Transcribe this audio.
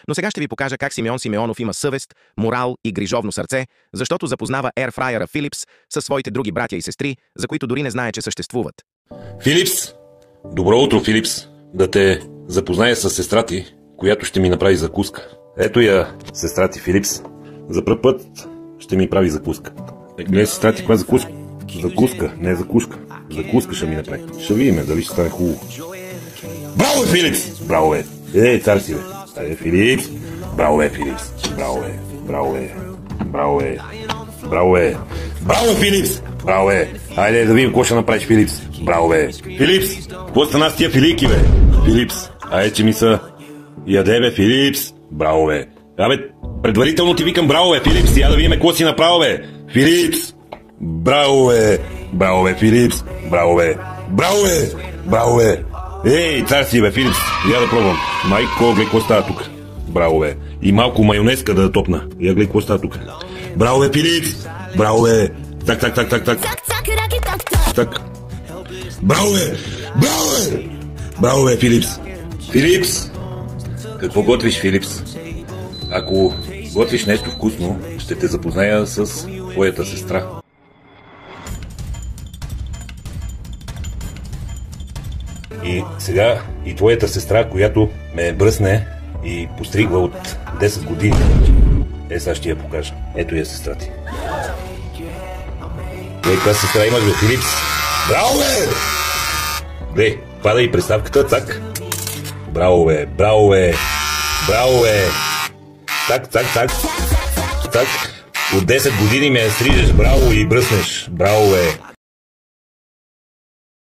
Но сега ще ви покажа как Симеон Симеонов има съвест, морал и грижовно сърце, защото запознава ерфрайера Филипс със своите други братя и сестри, за които дори не знае, че съществуват. Филипс! Добро утро, Филипс! Да те запозная с сестра ти, която ще ми направи закуска. Ето я, сестра ти, Филипс. За пръв път ще ми прави закуска. Гледай, сестра ти, каква закуска? Закуска, не закуска. Закуска ще ми направи. Ще видим дали ще стане хубаво. Браво, Филипс! Браво е! Цар си, бе! Филипс! Браво е, Филипс! Браво е! Браво е! Браво е! Браво е! Браво, Филипс! Браво е! Хайде да видим какво ще направиш, Филипс! Браво е! Филипс! Какво стана с тия филийки, бе? Филипс! Айде, че ми са... Яде, бе, Филипс! Браво, бе! Абе, предварително ти викам браво, бе, Филипс! Я да видим какво си направил, бе! Филипс! Браво, бе! Браво, бе, Филипс! Браво, бе! Браво, бе! Браво, бе! Ей, цар си, бе, Филипс! Я да пробвам. Майко, гледай какво става тук. Браво, бе! И малко майонезка да топна. Я гледай какво става тук. Браво, бе, Филипс! Браво, бе! Так. Так. Браво, бе! Браво, бе! Браво, бе, Филипс! Филипс! Какво готвиш, Филипс? Ако готвиш нещо вкусно, ще те запозная с твоята сестра. И сега и твоята сестра, която ме бръсне и постригва от 10 години. Сега ще я покажа. Ето я, сестра ти. Гледай, каква сестра имаш, бе, Филипс? Браво, бе! Гледай, пада и приставката, так. Браво, бе, браво, бе! Браво, бе! Так. От 10 години ме стрижеш, браво, и бръснеш. Браво, бе!